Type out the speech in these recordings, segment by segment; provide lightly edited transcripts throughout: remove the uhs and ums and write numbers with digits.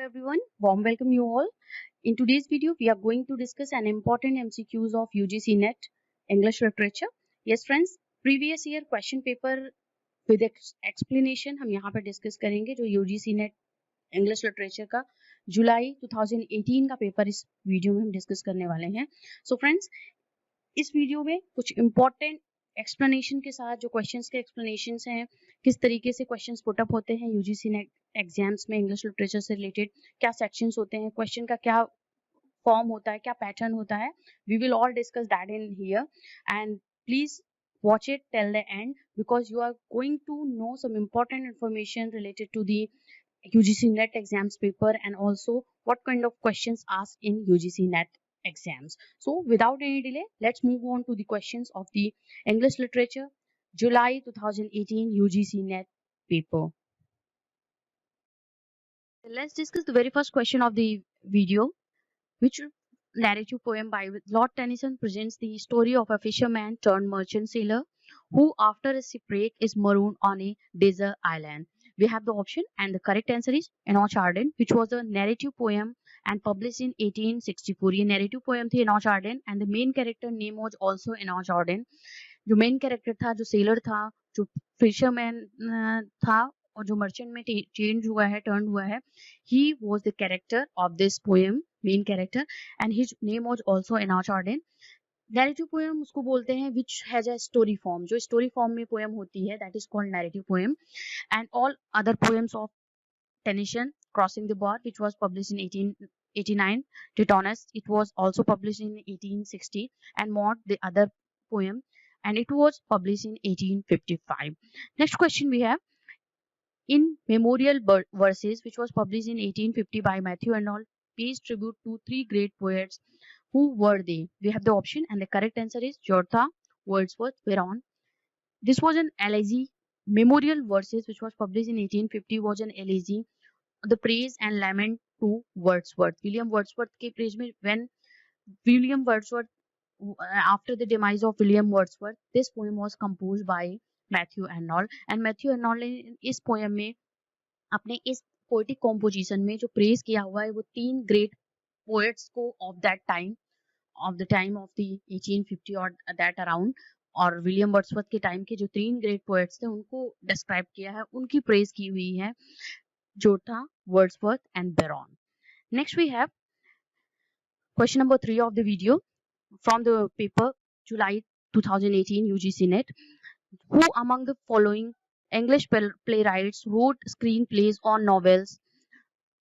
everyone, warm welcome you all. In today's video, we are going to discuss an important MCQs of UGC NET English Literature. Yes friends, previous year question paper with explanation हम यहाँ पर discuss करेंगे जो UGC NET English Literature का जुलाई 2018 का paper इस video में हम डिस्कस करने वाले हैं. So friends, इस वीडियो में कुछ important एक्सप्लेनेशन के साथ जो क्वेश्चंस के एक्सप्लेनेशंस हैं, किस तरीके से क्वेश्चंस पुट अप होते हैं यूजीसी नेट एग्जाम्स में इंग्लिश लिटरेचर से रिलेटेड, क्या सेक्शंस होते हैं, क्वेश्चन का क्या फॉर्म होता है, क्या पैटर्न होता है, we will all discuss that in here and please watch it till the end because you are going to know some important information related to the UGC NET exams paper and also what kind of questions asked in UGC NET exams. So without any delay, let's move on to the questions of the English Literature July 2018 UGC NET paper. Let's discuss the very first question of the video. Which narrative poem by Lord Tennyson presents the story of a fisherman turned merchant sailor who after a shipwreck is marooned on a desert island? We have the option and the correct answer is Enoch Arden, which was a narrative poem and published in 1864. ये narrative poem थी Enoch Arden and the main character name was also Enoch Arden. जो main character था, जो sailor था, जो fisherman था और जो merchant में change हुआ है, turned हुआ है, he was the character of this poem, main character, and his name was also Enoch Arden. Narrative poem उसको बोलते हैं which has a story form. जो story form में poem होती है that is called narrative poem. And all other poems of Tennyson, Crossing the Bar, which was published in 1889, Tithonus, it was also published in 1860, and Maud, the other poem, and it was published in 1855. Next question we have. In Memorial Verses, which was published in 1850 by Matthew Arnold, pays tribute to three great poets. Who were they? We have the option and the correct answer is George Wordsworth, Byron. This was an elegy. Memorial Verses, which was published in 1850, was an elegy, the praise and lament to Wordsworth. William Wordsworth के praise में, when William Wordsworth, after the demise of William Wordsworth, this poem was composed by Matthew Arnold. And Matthew Arnold ने इस poem में अपने इस poetic composition में जो praise किया हुआ है वो तीन great poets को of the time of the 1850 or that around और विलियम वर्ड्सवर्थ के टाइम के जो तीन ग्रेट पोएट्स थे उनको डिस्क्राइब किया है, उनकी प्रेज की हुई है, जो था Wordsworth and Byron. Next we have question number 3 of the video from the paper July 2018 UGC NET. Who among the following English playwrights wrote screenplays or novels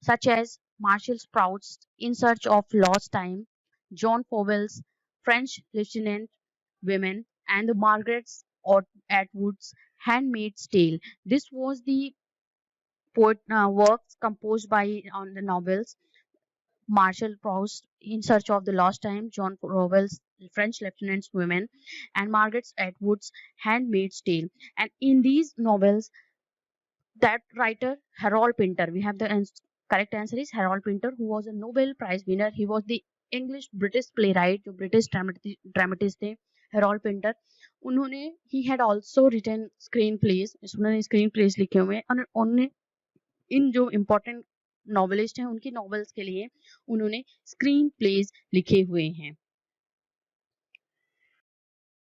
such as Marshall Sprout's In Search of Lost Time, John Fowell's French Lieutenant Women, and the Margaret Atwood's Handmaid's Tale? This was the works composed by on the novels Marshall Proust In Search of the Lost Time, John Fowell's French Lieutenant's Women, and Margaret Atwood's Handmaid's Tale. And in these novels, that writer Harold Pinter, we have the correct answer is Harold Pinter, who was a Nobel Prize winner. He was the English British playwright, जो British dramatist थे Harold Pinter. उन्होंने he had also written screenplays, उन्होंने screenplays लिखे हुए और उन्होंने इन जो important novelist हैं उनकी novels के लिए उन्होंने screenplays लिखे हुए हैं.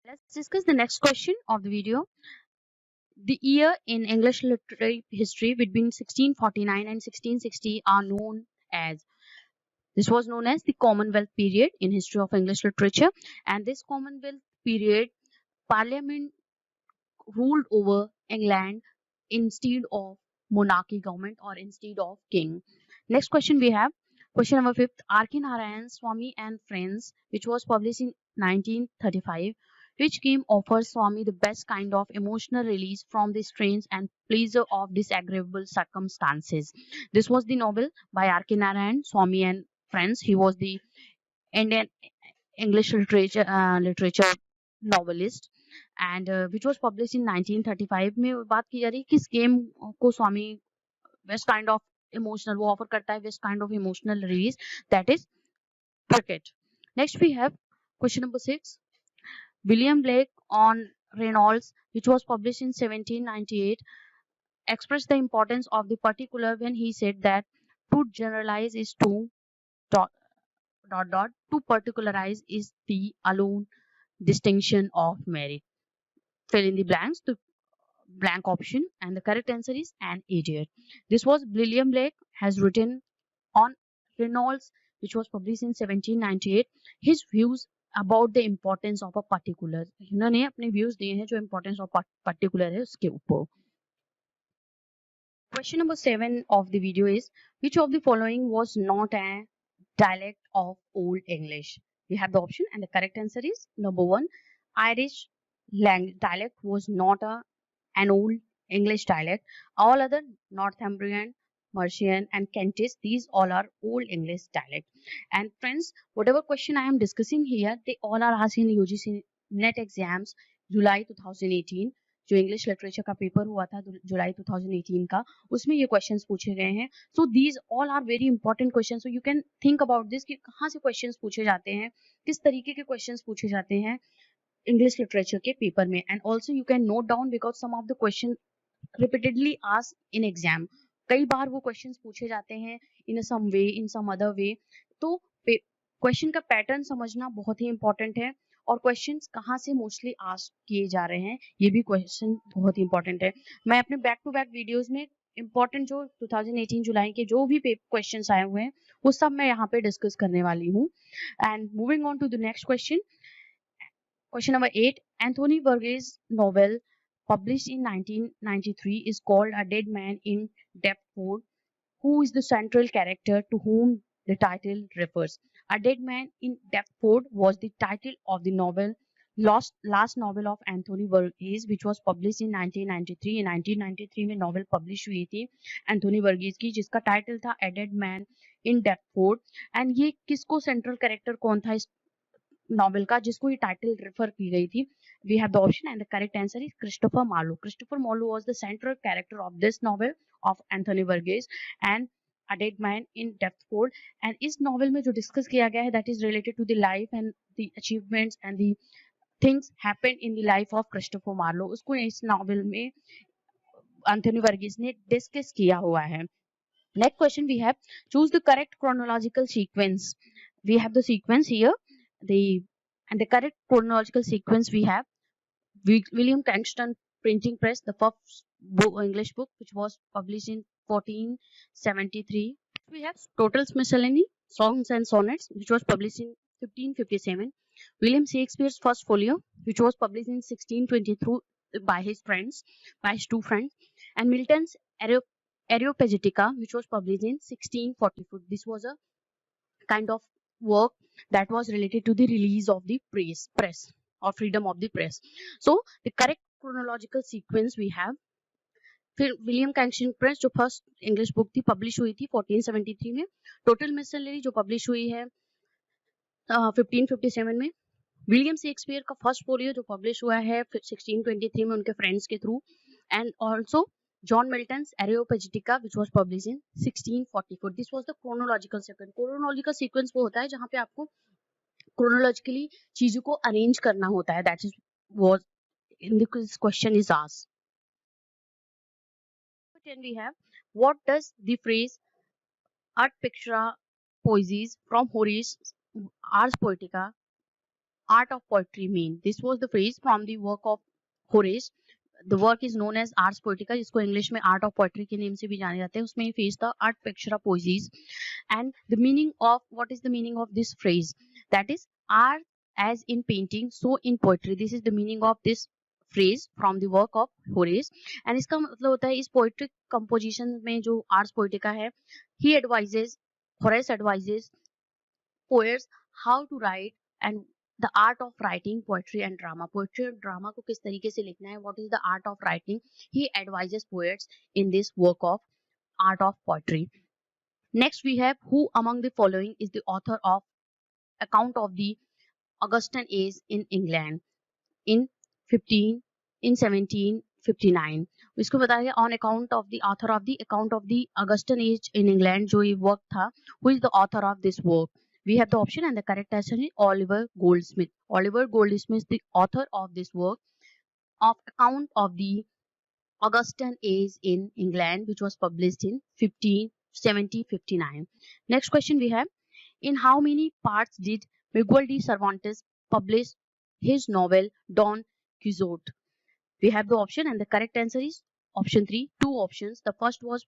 Let's discuss the next question of the video. The year in English literary history between 1649 and 1660 are known as. This was known as the Commonwealth period in history of English literature, and this Commonwealth period, Parliament ruled over England instead of monarchy government or instead of king. Next question we have, question number 5. R.K. Narayan, Swami and Friends, which was published in 1935, which game offers Swami the best kind of emotional release from the strains and pleasure of disagreeable circumstances. This was the novel by R.K. Narayan, Swami and Friends. He was the Indian English literature novelist and which was published in 1935. में बात की जा रही है किस game को Swami best kind of emotional वो offer करता है, best kind of emotional release, that is cricket. Next we have question number 6. William Blake on Reynolds, which was published in 1798, expressed the importance of the particular when he said that To generalize is to dot dot. To particularize is the alone distinction of merit. Fill in the blanks. The blank option and the correct answer is an idiot. This was William Blake has written on Reynolds, which was published in 1798. His views about the importance of a particular. इन्होंने अपने views दिए हैं जो importance of particular है उसके ऊपर. Question number 7 of the video is, which of the following was not a dialect of Old English? We have the option and the correct answer is number 1. Irish dialect was not an Old English dialect. All other Northumbrian, Mercian and Kentish, these all are Old English dialect. And friends, whatever question I am discussing here, they all are asked in UGC net exams July 2018. जो English literature का paper हुआ था जुलाई 2018 का, उसमें ये questions पूछे गए हैं. So these all are very important questions. So you can think about this कि कहाँ से क्वेश्चंस पूछे जाते हैं, किस तरीके के क्वेश्चंस पूछे जाते हैं इंग्लिश लिटरेचर के पेपर में. And also you can note down because some of the question repeatedly asked in exam. कई बार वो क्वेश्चंस पूछे जाते हैं इन सम वे, इन सम अदर वे. तो क्वेश्चन का पैटर्न समझना बहुत ही इंपॉर्टेंट है और क्वेश्चंस कहाँ से मोस्टली आस्क किए जा रहे हैं ये भी क्वेश्चन बहुत ही इंपॉर्टेंट है. मैं अपने बैक टू बैक वीडियोस में इंपॉर्टेंट जो 2018 जुलाई के जो भी क्वेश्चंस आए हुए हैं वो सब मैं यहाँ पे डिस्कस करने वाली हूँ. And moving on to the next question. Question number 8. Anthony Burgess' novel published in 1993 is called A Dead Man in Deptford. Who is the central character to whom the title refers? A Dead Man in Deptford was the title of the novel, last novel of Anthony Burgess, which was published in 1993. In 1993 में novel publish हुई थी Anthony Burgess की, जिसका title था A Dead Man in Deptford. And ये किसको central character कौन था इस नॉवेल का जिसको ये टाइटल रेफर की गई थी? We have the option and the correct answer is Christopher Marlowe. Christopher Marlowe was the central character of this novel of Anthony Burgess and a dead man in Deptford. And इस novel में जो discuss किया गया है that is related to the life and the achievements and the things happened in the life of Christopher Marlowe. उसको इस novel में Anthony Burgess ने डिस्कस किया हुआ है. Next question we have, choose the correct chronological sequence. We have the sequence here. The correct chronological sequence we have William Kingston Printing Press, the first English book which was published in 1473. We have Total's Miscellany, Songs and Sonnets, which was published in 1557. William Shakespeare's first folio, which was published in 1623 by his two friends, and Milton's Areopagitica, which was published in 1644. This was a kind of work that was related to the release of the press or freedom of the press. So the correct chronological sequence we have, फिर William कैंगस्टन press जो first English book थी publish हुई थी 1473 में. Total मिसलरी जो publish हुई है 1557 में. विलियम शेक्सपियर का फर्स्ट फोलियो जो पब्लिश हुआ है 1623 में उनके फ्रेंड्स के through. And also John Milton's Areopagitica, which was published in 1644. This was the chronological sequence. Chronological sequence वो होता है जहाँ पे आपको chronologically चीजों को arrange करना होता है. That is what in this question is asked. Then we have, what does the phrase Art Pictura Poesies from Horace's Ars Poetica, Art of Poetry mean? This was the phrase from the work of Horace. The work is known as Ars Poetica, जिसको English में art of poetry के name से भी जाने जाते हैं. उसमें ये फेज था आर्ट पिक्चरा पोएसीज. And the meaning of what is the meaning of this phrase, that is art as in painting so in poetry. This is the meaning of this phrase from the work of Horace. And इसका मतलब होता है इस पोएट्रिक composition में जो आर्ट्स पोएटिका है, he advises, Horace advises poets how to write and the art of writing poetry and drama. Poetry and drama को किस तरीके से लिखना है, what is the art of writing, he advises poets in this work of art of poetry. Next we have, who among the following is the author of account of the Augustan age in England in 1759. इसको बताया on account of the author of the account of the Augustan age in England जो ये work था, who is the author of this work? We have the option and the correct answer is Oliver Goldsmith. Oliver Goldsmith is the author of this work of account of the Augustan age in England, which was published in 1759. Next question we have, in how many parts did Miguel de Cervantes publish his novel Don Quixote? We have the option and the correct answer is option 3, two options. The first was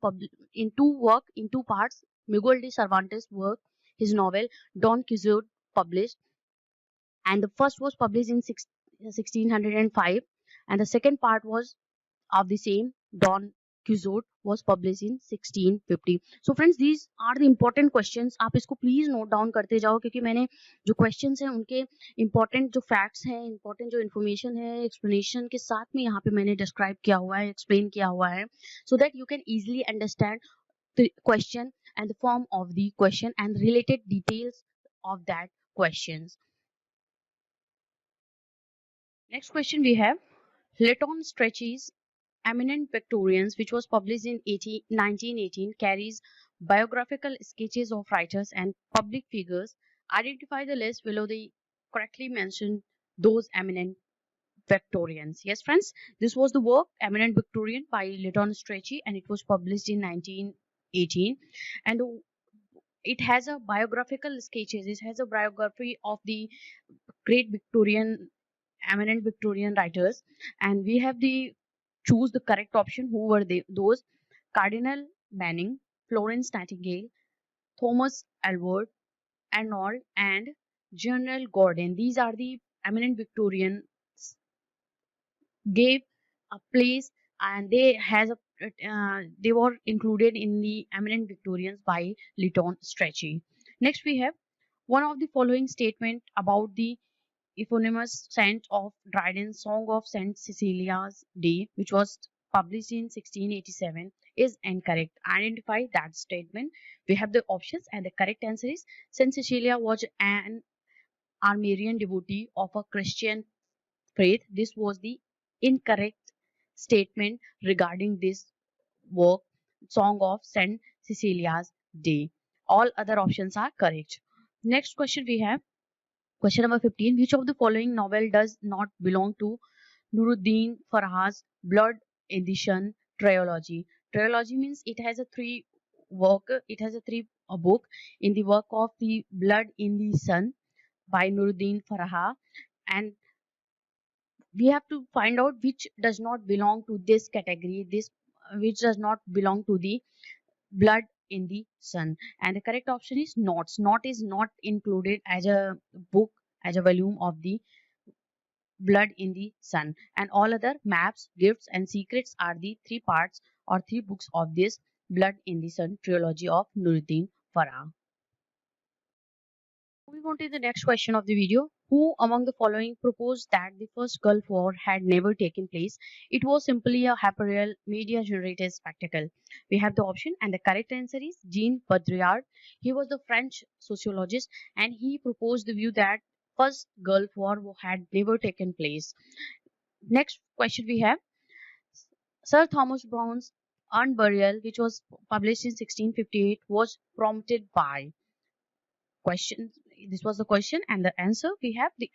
in two parts. Miguel de Cervantes work his novel Don Quixote published, and the first was published in 1605, and the second part was of the same Don Quixote was published in 1650. So friends, these are the important questions. आप इसको please note down करते जाओ, क्योंकि मैंने जो questions हैं उनके important जो facts हैं, important जो information है, explanation के साथ में यहाँ पे मैंने describe किया हुआ है, explain किया हुआ है, so that you can easily understand the question and the form of the question and related details of that questions. Next question we have, Lytton Strachey's Eminent Victorians, which was published in 1918, carries biographical sketches of writers and public figures. Identify the list below the correctly mentioned those eminent Victorians. Yes, friends, this was the work Eminent Victorian by Lytton Strachey, and it was published in 1918. And it has a biographical sketches. It has a biography of the great Victorian, eminent Victorian writers, and we have the choose the correct option. Who were they? Those Cardinal Manning, Florence Nightingale, Thomas Alfred, Arnold, and General Gordon. These are the eminent Victorian gave a place, and they were included in the eminent Victorians by Lytton Strachey. Next we have, one of the following statement about the eponymous saint of Dryden's Song of Saint Cecilia's Day, which was published in 1687, is incorrect. Identify that statement. We have the options, and the correct answer is Saint Cecilia was an Armenian devotee of a Christian faith. This was the incorrect statement regarding this work, Song of Saint Cecilia's Day. All other options are correct. Next question we have, question number 15. Which of the following novel does not belong to Nuruddin Farah's Blood in the Sun trilogy? Trilogy means it has a three book. In the work of the Blood in the Sun by Nuruddin Farah, and we have to find out which does not belong to this category, which does not belong to the Blood in the Sun, and the correct option is Notes. Note is not included as a book, as a volume of the Blood in the Sun, and all other Maps, Gifts, and Secrets are the three parts or three books of this Blood in the Sun trilogy of Nuruddin Farah. Moving on to the next question of the video. Who among the following proposed that the first Gulf War had never taken place? It was simply a hyperreal media-generated spectacle. We have the option, and the correct answer is Jean Baudrillard. He was the French sociologist, and he proposed the view that first Gulf War had never taken place. Next question we have, Sir Thomas Browne's Urn Burial, which was published in 1658, was prompted by question. This was the question, and the answer we have the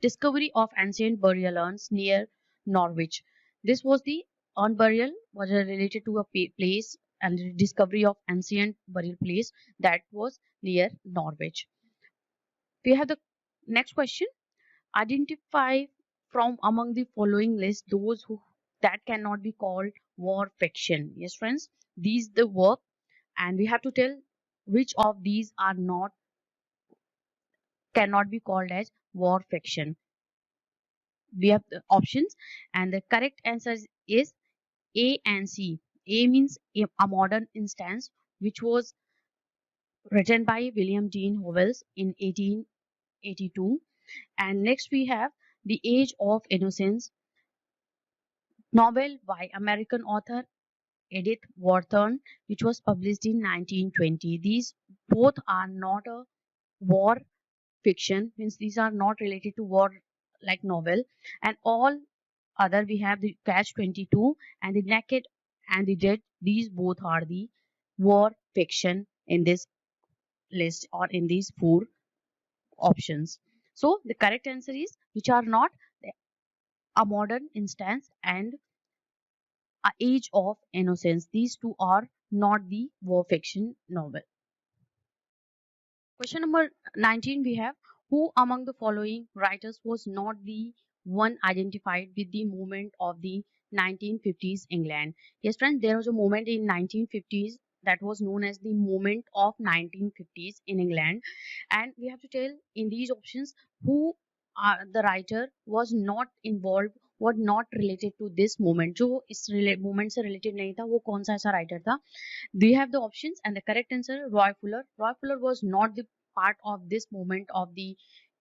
discovery of ancient burial urns near Norwich. This was the urn burial was related to a place, and the discovery of ancient burial place that was near Norwich. We have the next question. Identify from among the following list those who that cannot be called war fiction. Yes, friends, these the work, and we have to tell which of these are not cannot be called as war fiction. We have the options, and the correct answer is A and C. A means a modern instance, which was written by William Dean Howells in 1882. And next we have The Age of Innocence, novel by American author Edith Wharton, which was published in 1920. These both are not a war fiction, means these are not related to war like novel, and all other we have the Catch 22 and the Naked and the Dead. These both are the war fiction in this list or in these four options. So the correct answer is which are not A Modern Instance and A Age of Innocence. These two are not the war fiction novel. Question number 19 we have, who among the following writers was not the one identified with the movement of the 1950s England? Yes friends, there was a movement in 1950s that was known as the movement of 1950s in England, and we have to tell in these options who the writer was not involved, was not related to this movement. जो इस movement से related नहीं था, वो कौन सा ऐसा writer था? We have the options, and the correct answer, Roy Fuller. Roy Fuller was not the part of this movement of the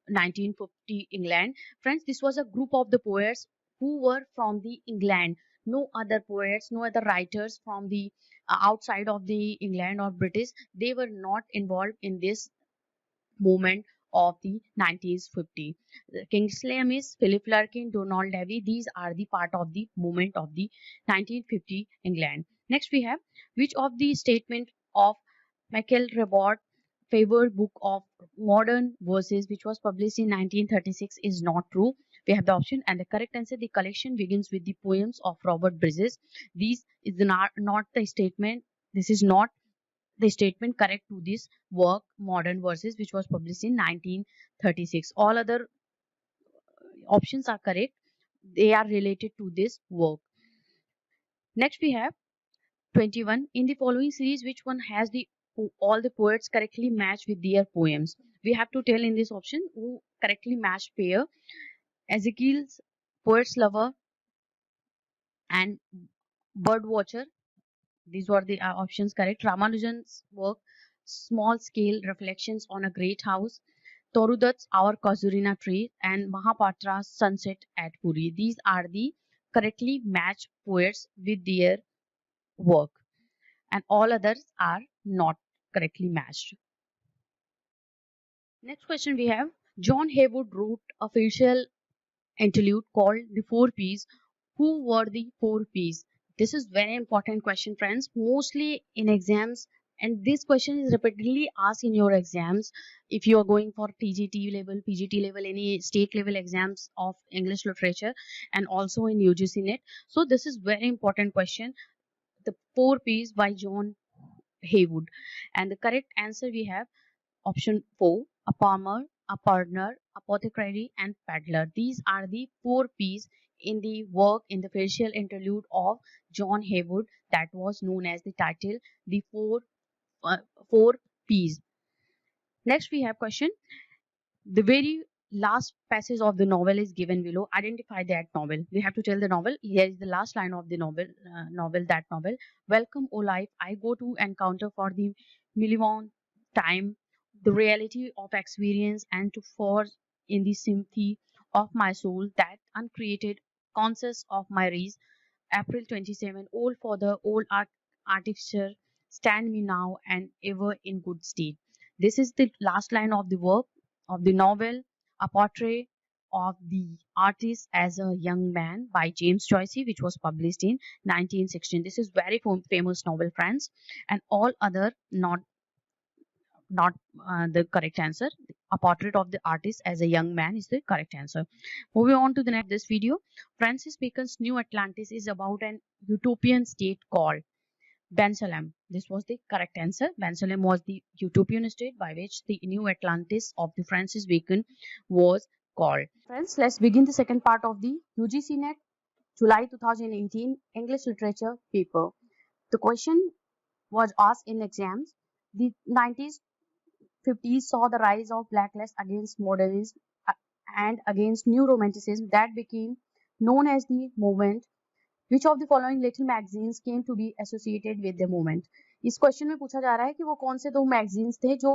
1950 England. Friends, this was a group of the poets who were from the England. No other poets, no other writers from the outside of the England or British. They were not involved in this movement of the 1950. Kingsley Amis, Philip Larkin, Donald Levy, these are the part of the movement of the 1950 England. Next we have, which of the statement of Michael Rebord favored book of modern verses which was published in 1936 is not true? We have the option, and the correct answer, the collection begins with the poems of Robert Bridges. This is not the statement. This is not the statement correct to this work modern verses which was published in 1936. All other options are correct, they are related to this work. Next we have 21, in the following series which one has the all the poets correctly matched with their poems? We have to tell in this option who correctly matched pair. Ezekiel's Poet's Lover and Bird Watcher, these were the options correct. Ramanujan's work Small Scale Reflections on a Great House, Torudat's Our Kazurina Tree, and Mahapatra's Sunset at Puri. These are the correctly matched poets with their work, and all others are not correctly matched. Next question we have, John Haywood wrote a fictional interlude called The Four Ps. Who were the four Ps? This is very important question, friends. Mostly in exams, and this question is repeatedly asked in your exams. If you are going for TGT level, PGT level, any state level exams of English literature, and also in UGC net. So this is very important question. The four Ps by John Haywood, and the correct answer we have option 4, a farmer, a partner, apothecary, and peddler. These are the four P's in the work in the facial interlude of John Haywood that was known as the title, the four P's. Next we have question. The very last passage of the novel is given below. Identify that novel. We have to tell the novel. Here is the last line of the novel. That novel. Welcome, O life. I go to encounter for the millionth time the reality of experience and to forge in the sympathy of my soul that uncreated conscious of my race. April 27. Old father, old artificer, stand me now and ever in good state. This is the last line of the work of the novel, A Portrait of the Artist as a Young Man by James Joyce, which was published in 1916. This is very famous novel, friends, and all other not the correct answer. A Portrait of the Artist as a Young Man is the correct answer. Moving on to the next this video, Francis Bacon's New Atlantis is about an utopian state called Bensalem. This was the correct answer. Bensalem was the utopian state by which the New Atlantis of the Francis Bacon was called. Friends, let's begin the second part of the UGC NET July 2018 English literature paper. The question was asked in exams. The 1950s saw the rise of backlash against modernism and against new romanticism that became known as the movement. Which of the following little magazines came to be associated with the movement? इस question में पूछा जा रहा है कि वो कौन से दो मैगजीन्स थे जो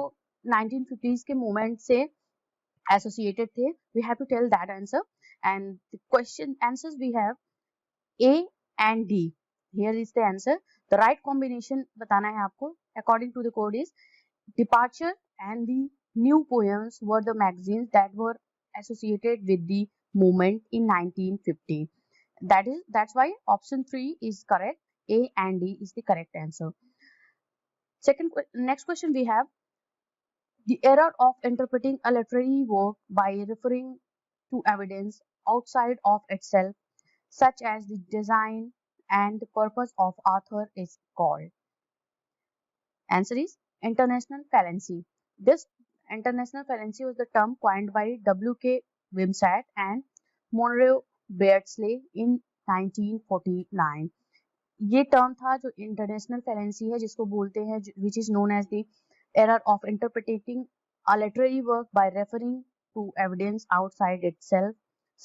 1950s के मूवमेंट से associated थे. We have to tell that answer, and the question answers we have A and D. Here is the answer. The right combination बताना है आपको. According to the code is Departure and the New Poems were the magazines that were associated with the movement in 1950. That's why option 3 is correct. A and D is the correct answer. Next question we have, the error of interpreting a literary work by referring to evidence outside of itself, such as the design and the purpose of author, is called. Answer is international phalancy. This international phalancy was the term coined by W.K. Wimsatt and Monroe Beardsley in 1949. ये term था जो international फैलेंसी है जिसको बोलते हैं which is known as the error of interpreting a literary work by referring to evidence outside itself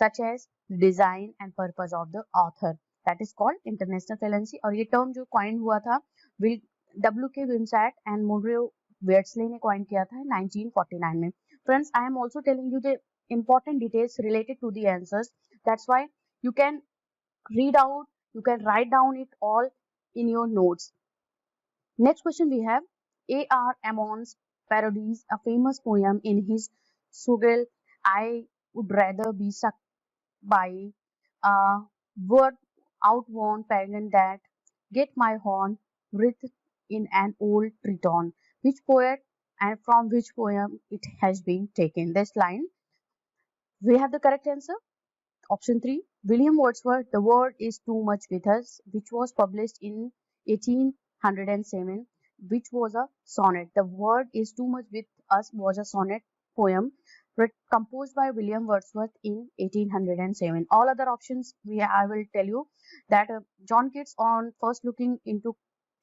such as design and purpose of the author, that is called international fallacy. और ये term जो coin हुआ था W.K. Wimsatt and Monroe Beardsley ने coin किया था 1949 में। Friends, I am also telling you the important details related to the answers. That's why you can read out, you can write down it all in your notes. Next question we have, A.R. Amon's parodies a famous poem in his Sugal, I would rather be sucked by a word outworn pagan that get my horn written in an old triton. Which poet and from which poem it has been taken? This line, we have the correct answer. Option 3, William Wordsworth, The Word is Too Much With Us, which was published in 1807, which was a sonnet. The Word is Too Much With Us was a sonnet poem composed by William Wordsworth in 1807. All other options, I will tell you that John Keats on first looking into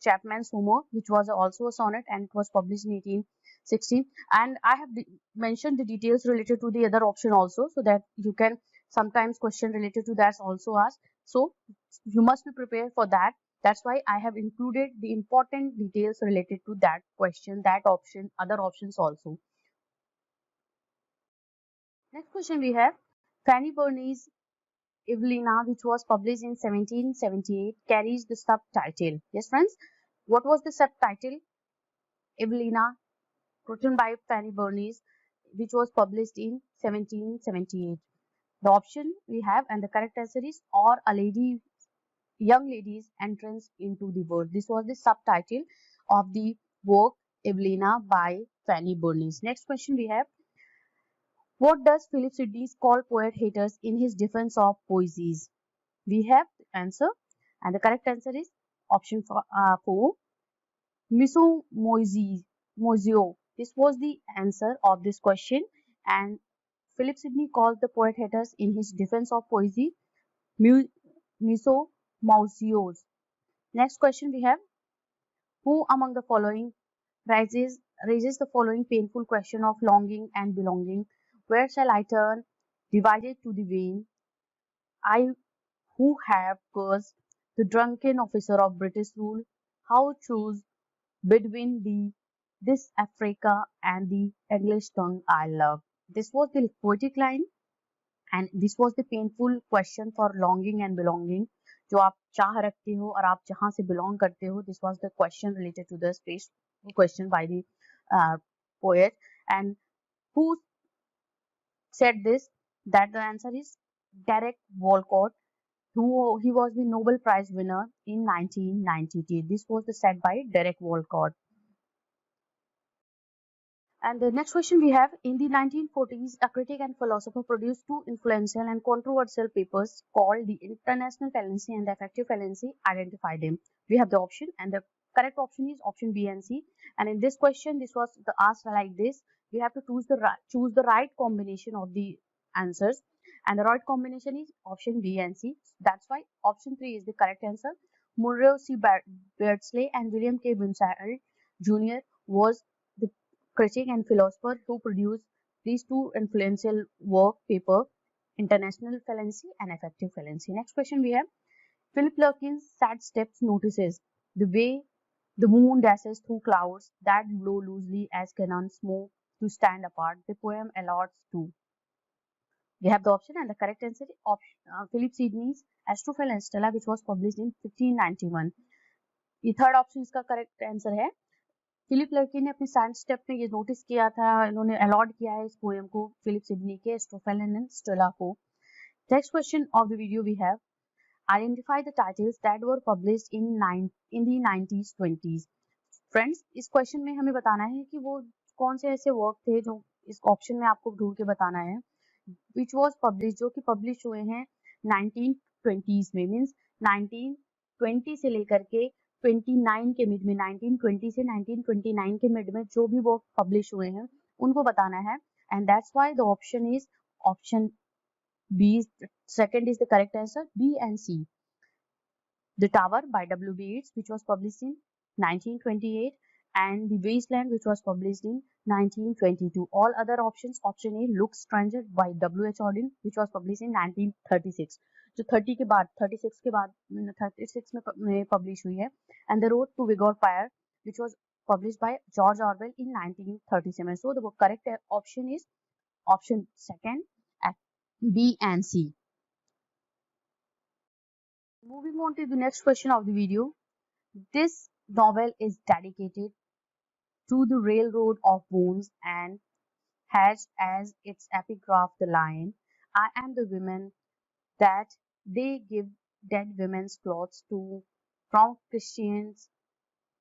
Chapman's Homer, which was also a sonnet and it was published in 1816. And I have mentioned the details related to the other option also, so that you can sometimes question related to that also asked. So you must be prepared for that. That's why I have included the important details related to that question, that option, other options also. Next question we have, Fanny Burney's Evelina, which was published in 1778, carries the subtitle. Yes, friends, what was the subtitle? Evelina, written by Fanny Burney, which was published in 1778. The option we have, and the correct answer is, or a lady, young lady's entrance into the world. This was the subtitle of the work Evelina by Fanny Burney. Next question we have, what does Philip Sidney call poet haters in his defense of poesies? We have the answer, and the correct answer is option 4, Misomoisio. This was the answer of this question, and Philip Sidney called the poet haters in his defense of poesy Misomoisios. Next question we have, who among the following raises the following painful question of longing and belonging? Where shall I turn, divided to the vain? I who have cursed the drunken officer of British rule, how choose between this Africa and the English tongue I love? This was the poetic line, and this was the painful question for longing and belonging. जो आप चाह रखते हो और आप जहाँ से belong करते हो, this was the question related to the space question by the poet. And who said this? That the answer is Derek Walcott, who he was the Nobel Prize winner in 1992. This was the said by Derek Walcott. And the next question we have, in the 1940s, a critic and philosopher produced two influential and controversial papers called the International Fallacy and the Effective Fallacy. Identify them. We have the option, and the correct option is option B and C. And in this question, this was asked like this. We have to choose the right combination of the answers, and the right combination is option B and C. That's why option 3 is the correct answer. Monroe C. Beardsley and William K. Wimsatt Jr. was the critic and philosopher who produced these two influential work paper, International Fallacy and Effective Fallacy. Next question we have, Philip Larkin's Sad Steps notices the way the moon dashes through clouds that blow loosely as cannon smoke to stand apart. The poem alludes to. We have the option, and the correct answer is Philip Sidney's Astrophel and Stella, which was published in 1591. ये third option इसका correct answer है। Philip लर्किन ने अपने science step में ये notice किया था, इन्होंने अलॉट किया है इस पोएम को फिलिप सिडनी के एस्ट्रोफेल एंड स्टेला को। Next question of the video we have, identify the titles that were published in the 90s 20s। Friends, इस क्वेश्चन में हमें बताना है कि वो कौन से ऐसे वर्क थे जो इस ऑप्शन में आपको ढूंढ के बताना है, विच वॉज पब्लिश, जो कि पब्लिश हुए हैं 1920s में, मीन्स 1920 से लेकर के 1929 के मिड में, 1920 से 1929 के मिड में जो भी वर्क पब्लिश हुए हैं उनको बताना है, and that's why the option is option B, second is the correct answer, B and C. The Tower by W.B. Yeats, which was published in 1928, and The Wasteland, which was published in 1922. All other options, option A, Look Stranger by W.H. Auden, which was published in 1936. जो 30 के बाद 36 के बाद 36 में publish हुई है, and The Road to Vigor Fire, which was published by George Orwell in 1937. So the correct option is option second, B and C. Moving on to the next question of the video. This novel is dedicated to the Railroad of Bones and has as its epigraph the line, I am the women that they give dead women's clothes to, from Christians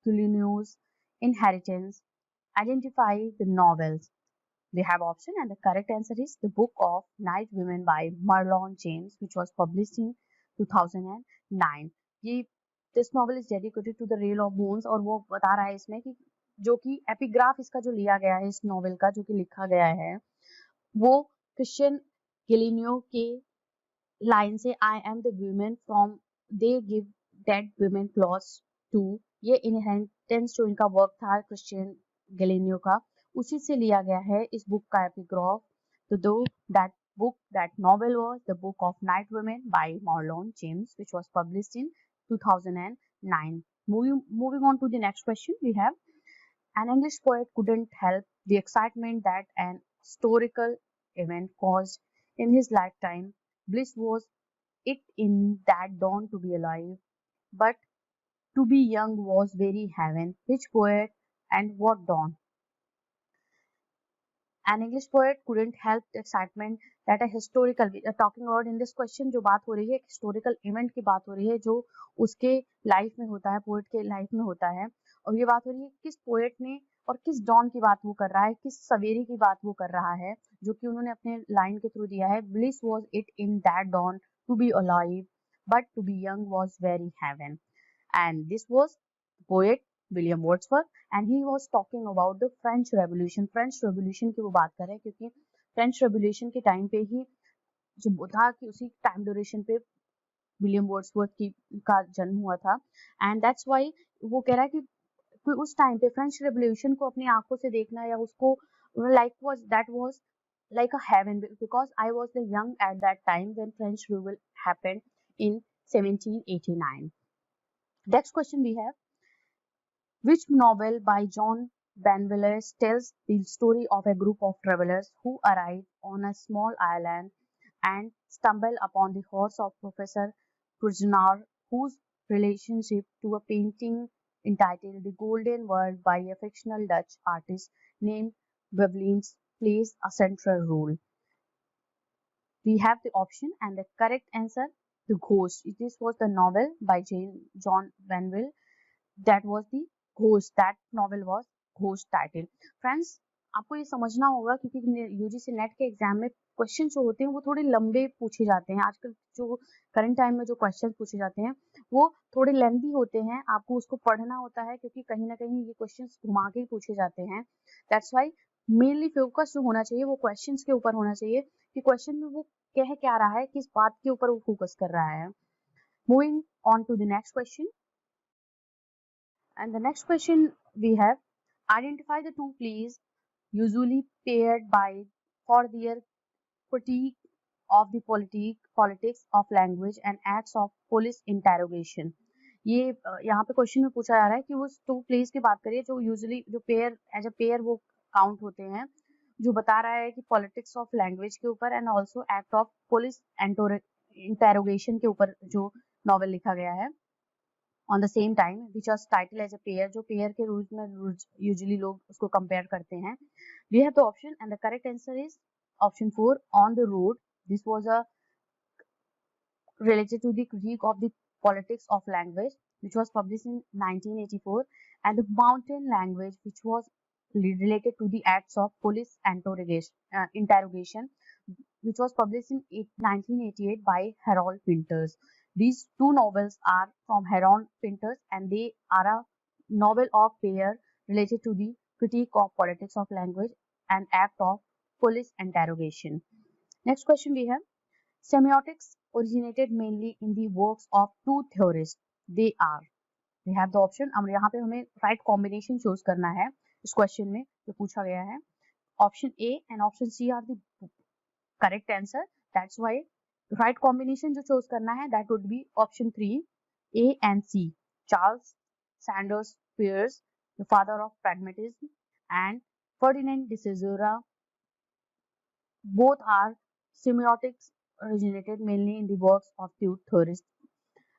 to Linus inheritance. Identify the novels. We have option, and the correct answer is The Book of Night Women by Marlon James, which was published in 2009. ये this novel is dedicated to the rail of bones, और वो बता रहा है इसमें कि जो कि एपिग्राफ इसका जो लिया गया है इस नॉवल का, जो कि लिखा गया है, वो क्रिश्चियन गिलिनियो के लाइन से, I am the women from they give dead women clothes to, ये इनहेरिटेंस जो इनका वर्क था क्रिश्चियन गिलिनियो का, उसी से लिया गया है इस बुक का एपिग्राफ. तो दो that book, that novel was The Book of Night Women by Marlon James, which was published in 2009. Moving on to the next question, we have an English poet couldn't help the excitement that an historical event caused in his lifetime. Bliss was it in that dawn to be alive, but to be young was very heaven. Which poet and what dawn? An English poet couldn't help the excitement that a historical, talking about in this question, जो बात हो रही है historical event की बात हो रही है जो उसके लाइफ में होता है, पोएट के लाइफ में होता है, और ये बात हो रही है किस पोएट ने और किस डॉन की बात वो कर रहा है, किस सवेरे की बात वो कर रहा है, जो कि उन्होंने अपने लाइन के थ्रू दिया है. Bliss was it in that dawn to be alive, but to be young was very heaven. And this was poet William Wordsworth, and he was talking about the French Revolution. French Revolution की वो बात कर रहे हैं क्योंकि French Revolution के time पे ही जो था कि उसी टाइम ड्यूरेशन पे विलियम वर्ड्सवर्थ की का जन्म हुआ था, एंड दैट्स व्हाई वो कह रहा है कि उस टाइम पे फ्रेंच रेवोल्यूशन को अपनी आंखों से देखना या उसको that was like a heaven, because I was the young at that time when French Revolt happened in 1789. Next question we have, which novel by John Benville tells the story of a group of travelers who arrive on a small island and stumble upon the horse of Professor Prugenar, whose relationship to a painting entitled The Golden World by a fictional Dutch artist named Bevlins plays a central role? We have the option, and the correct answer, The Ghost. This was the novel by John Benville. That was the Ghost. That novel was Ghost title. Friends, आपको ये समझना होगा क्योंकि UGC net के exam में question जो होते हैं वो थोड़े लंबे पूछे जाते हैं. आजकल जो करंट टाइम में जो क्वेश्चन पूछे जाते हैं वो थोड़े लेंथी होते हैं, आपको उसको पढ़ना होता है क्योंकि कहीं ना कहीं ये क्वेश्चंस घुमा के ही पूछे जाते हैं. दैट्स व्हाई मेनली फोकस जो होना चाहिए वो क्वेश्चंस के ऊपर होना चाहिए कि क्वेश्चन में वो कह क्या रहा है, किस बात के ऊपर वो फोकस कर रहा है. Moving on to the next question. And the next question we have, identify the two plays usually paired by for their critique of the politics of language and acts of police interrogation. ये यहाँ पे question में पूछा जा रहा है कि वो टू प्लेस की बात करिए जो यूजुअली जो पेयर एज अ पेयर वो काउंट होते हैं, जो बता रहा है कि पॉलिटिक्स ऑफ लैंग्वेज के ऊपर and also act of police interrogation के ऊपर जो नॉवेल लिखा गया है on the same time, which was titled as a pair, जो पेयर के रूल्स में यूजुअली लोग उसको कंपेयर करते हैं. We have the option, and the correct answer is option 4, On the Road. This was a related to the critique of the politics of language, which was published in 1984, and The Mountain Language, which was related to the acts of police interrogation, which was published in 1988 by Harold Winters. These two novels are from Heron Printers and they are a novel of pair related to the critique of politics of language and act of police interrogation. Next question we have. Semiotics originated mainly in the works of two theorists. They are. We have the option. अब यहाँ पे हमें right combination choose करना है इस question में जो पूछा गया है. Option A and option C are the correct answer. That's why right combination जो choose करना है that would be option 3 A and C. Charles Sanders Peirce, the father of pragmatism, and Ferdinand de Saussure, both are semiotics originated mainly in the works of two theorists.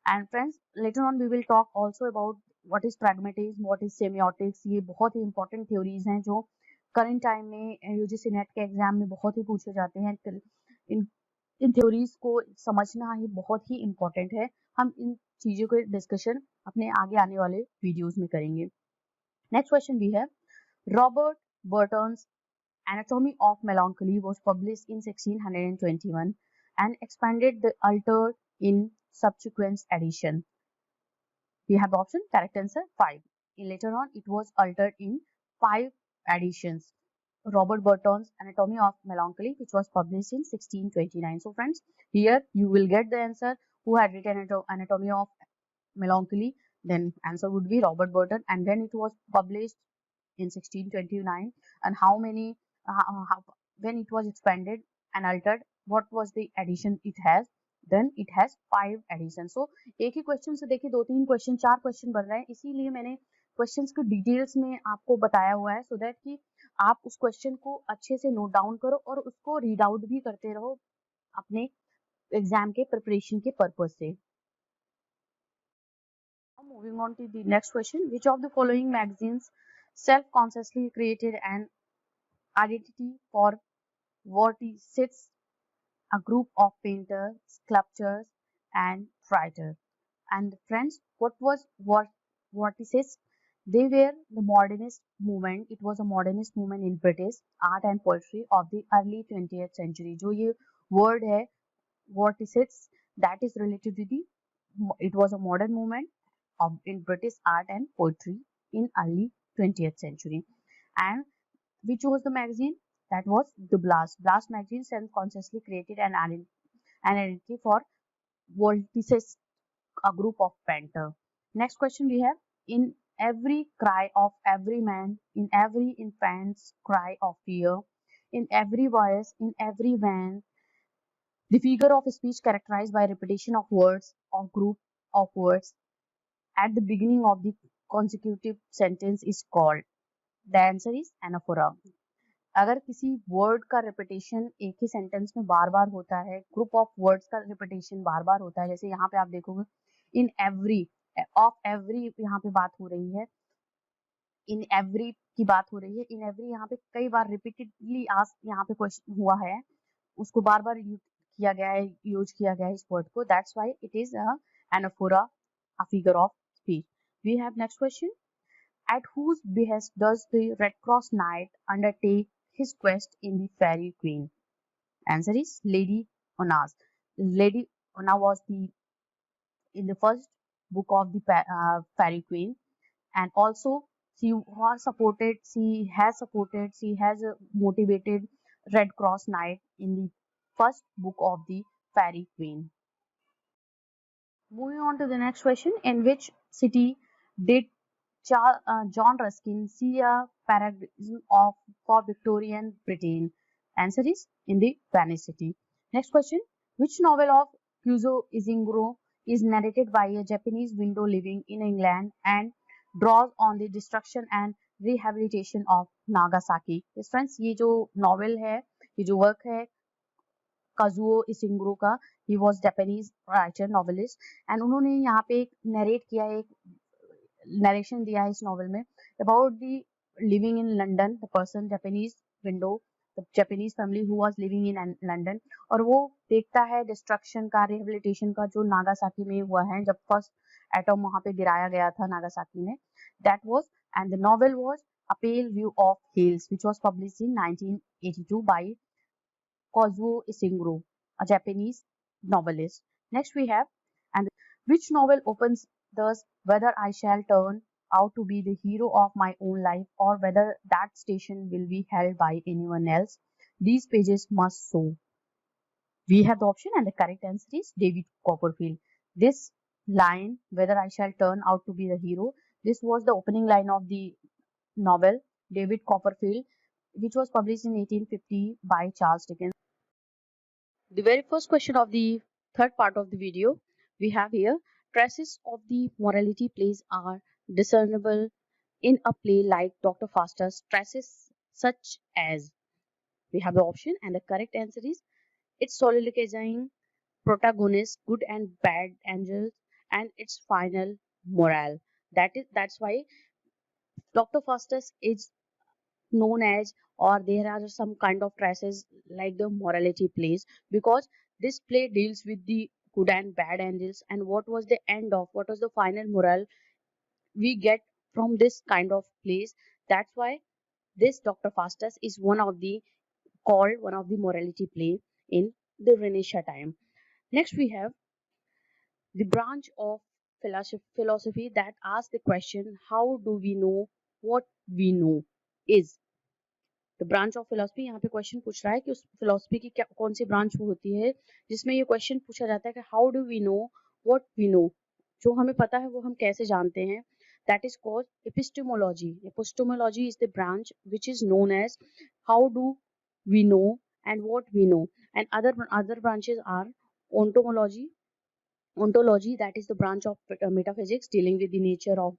And friends, later on we will talk also about what is pragmatism, what is semiotics. ये बहुत ही important theories हैं जो current time में UGC net के exam में बहुत ही पूछे जाते हैं. इन थ्योरीज को समझना ही बहुत ही इम्पोर्टेंट है. हम इन चीजों के डिस्कशन अपने आगे आने वाले वीडियोस में करेंगे. नेक्स्ट क्वेश्चन भी है. Robert Burton's Anatomy of Melancholy was published in 1621 and expanded the altered in subsequent edition. We have the option. Correct answer 5. Later on, it was altered in 5 editions. Robert Burton's Anatomy of Melancholy, which was published in 1629. So friends, here you will get the answer who had written Anatomy of Melancholy. Then answer would be Robert Burton, and when it was published in 1629, and how many when it was expanded and altered, what was the addition it has. Then it has 5 additions. So एक ही question से देखिए 2-3 question 4 question बन रहे हैं, इसीलिए मैंने questions को details में आपको बताया हुआ है सो दैट कि आप उस क्वेश्चन को अच्छे से नोट डाउन करो और उसको रीड आउट भी करते रहो अपने एग्जाम के प्रिपरेशन के पर्पस से. Moving on to the next question. Which of the following magazines self-consciously created an identity for Vortices, a group of painters, sculptors, and writers? And friends, what was Vortices? They were the modernist movement. It was a modernist movement in British art and poetry of the early 20th century. जो ये word है Vortices, that is related to the, it was a modern movement in British art and poetry in early 20th century. And which was the magazine? That was the Blast. Blast magazine self-consciously created an identity for Vortices, a group of painters. Next question we have. In every cry of every man, in every infant's cry of fear, in every voice, in every van, the figure of speech characterized by repetition of words or group of words at the beginning of the consecutive sentence is called. The answer is anaphora. अगर किसी word का repetition एक ही sentence में बार बार होता है, group of words का repetition बार बार होता है, जैसे यहाँ पे आप देखोगे इन एवरी ऑफ एवरी यहाँ पे बात हो रही है, इन एवरी की बात हो रही है, इन एवरी यहाँ पे कई बार रिपीटेडली आज यहाँ पे क्वेश्चन हुआ है, उसको बार बार यूज किया गया है इस वर्ड को. That's why it is anaphora, a figure of speech. We have next question. At whose behest does the Red Cross Knight undertake his quest in the Fairy Queen? Answer is Lady Onas. Lady Ona was in the first book of the Fairy Queen, and also she has motivated Red Cross Knight in the first book of the Fairy Queen. Moving on to the next question. In which city did John Ruskin see a parallelism for Victorian Britain? Answer is in the Venice city. Next question. Which novel of Kuzo Izinguro is narrated by a Japanese widow living in England and draws on the destruction and rehabilitation of Nagasaki? Yes friends, ये जो novel है, ये जो work है Kazuo इसिंग्रो का, he was Japanese writer novelist, and उन्होंने यहाँ पे एक narrate किया है, एक narration दिया है इस novel में about the living in London, the person Japanese window, the Japanese family who was living in London, और वो देखता है destruction का, rehabilitation का जो नागासाकी में हुआ है जब first atom वहाँ पे गिराया गया था नागासाकी में. That was, and the novel was A Pale View of Hills, which was published in 1982 by Kazuo Ishiguro, a Japanese novelist. Next we have, and Which novel opens thus, whether I shall turn out to be the hero of my own life or whether that station will be held by anyone else? These pages must show. We have the option and the correct answer is David Copperfield. This line, whether I shall turn out to be the hero, this was the opening line of the novel David Copperfield, which was published in 1850 by Charles Dickens. The very first question of the third part of the video we have here, traces of the morality plays are discernible in a play like Dr. Faustus, traces such as. We have the option and the correct answer is its soliloquizing protagonist, good and bad angels, and its final morale. That's why Dr. Faustus is known as, or there are some kind of traces like the morality plays, because this play deals with the good and bad angels and what was the end of, what was the final moral we get from this kind of plays. That's why this Dr. Faustus is one of the called one of the morality play in the Renaissance time. Next we have the branch of philosophy that asks the question, how do we know what we know is. The branch of philosophy, यहाँ पे question पूछ रहा है कि उस philosophy की कौन सी branch होती है जिसमें ये क्वेश्चन पूछा जाता है कि how do we know what we know, जो हमें पता है वो हम कैसे जानते हैं. That is called epistemology. Epistemology is the branch which is known as how do we know and what we know. And other branches are ontology. Ontology, that is the branch of metaphysics dealing with the nature of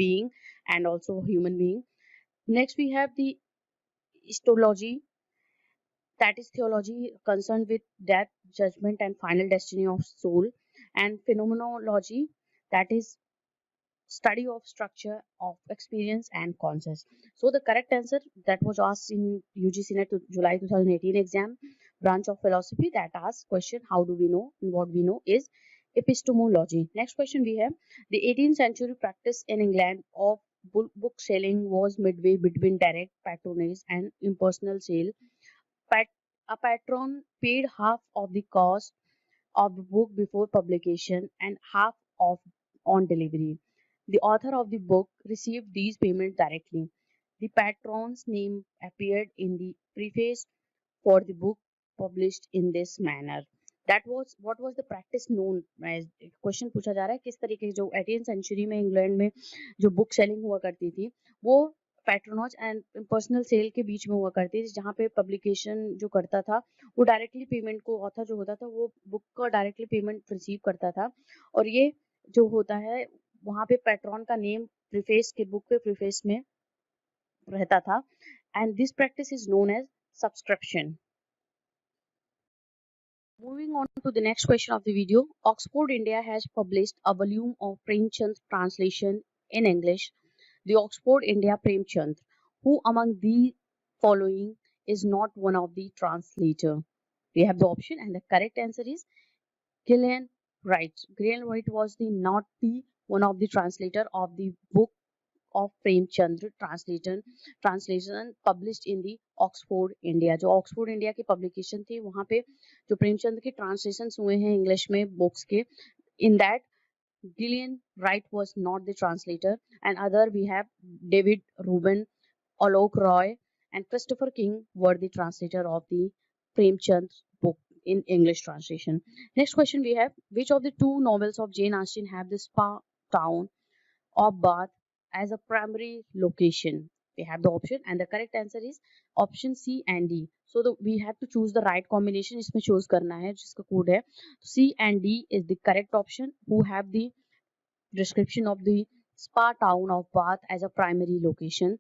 being and also human being. Next we have the histology, that is theology concerned with death, judgment and final destiny of soul. And phenomenology, that is study of structure of experience and concepts. So the correct answer that was asked in UGC NET July 2018 exam, branch of philosophy that asks question how do we know and what we know is epistemology. Next question we have, the 18th century practice in England of book selling was midway between direct patronage and impersonal sale. A patron paid half of the cost of the book before publication and half of on delivery. The author of the book received these payments directly. The patron's name appeared in the preface for the book published in this manner. That was what was the practice known as. Question पूछा जा रहा है किस तरीके जो 18th century में England में जो बुक सेलिंग हुआ करती थी वो पैट्रोनज एंड पर्सनल सेल के बीच में हुआ करती थी, जहाँ पे पब्लिकेशन जो करता था वो डायरेक्टली पेमेंट को, ऑथर जो होता था वो बुक का डायरेक्टली पेमेंट रिसीव करता था. और ये जो होता है वहाँ पे पैट्रॉन का नेम प्रीफेस के बुक के प्रीफेस में रहता था. And this practice is known as subscription. Moving on to the next question of the video, Oxford, India has published a volume of Premchand's translation in English. The Oxford, India Premchand, who among the following is not one of the translator? We have the option and the correct answer is Gillian Wright. Gillian Wright was not the one of the translator of the book of Premchand translation published in the Oxford, India. जो Oxford, India की publication थी वहाँ पे जो प्रेमचंद के translations हुए हैं English में books के, in that Gillian Wright was not the translator. And other we have David Reuben, Alok Roy and Christopher King were the translator of the Premchand book in English translation. Next question we have, which of the two novels of Jane Austen have the spa town of Bath as a primary location? We have the option and the correct answer is option C and D. So we have to choose the right combination. इसमें choose करना है जिसका code है. C and D is the correct option who have the description of the spa town of Bath as a primary location.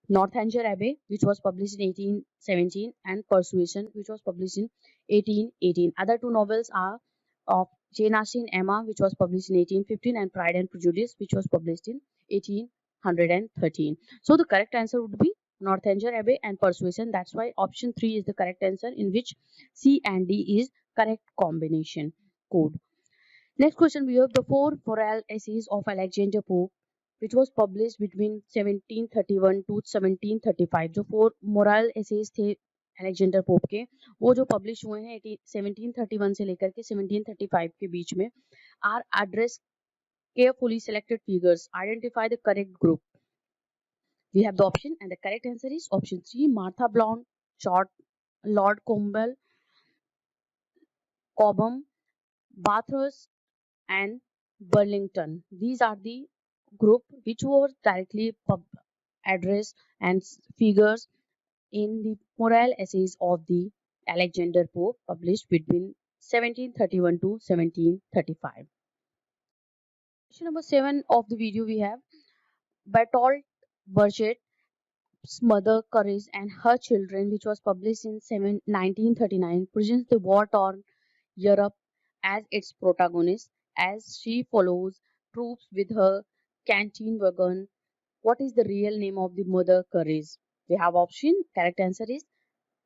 Northanger Abbey, which was published in 1817, and Persuasion, which was published in 1818. Other two novels are of Jane Austen, Emma, which was published in 1815, and Pride and Prejudice, which was published in 1813. So the correct answer would be Northanger Abbey and Persuasion. That's why option 3 is the correct answer, in which C and D is correct combination code. Next question, we have the 4 moral essays of Alexander Pope, which was published between 1731 to 1735. जो 4 moral essays थे Alexander pope के, वो जो publish हुए हैं 1731 से लेकर के 1735 के बीच में. are addressed carefully selected figures. Identify the correct group. We have the option, and the correct answer is option 3, Martha Blount, Lord Cobham, Bathurst, and Burlington. These are the group which were directly addressed and figures in the moral essays of the Alexander Pope, published between 1731 to 1735. Question number 7 of the video we have Bertolt Brecht's Mother, Courage and Her Children, which was published in 1939, presents the war-torn Europe as its protagonist as she follows troops with her canteen wagon. What is the real name of the Mother Courage? We have option. Correct answer is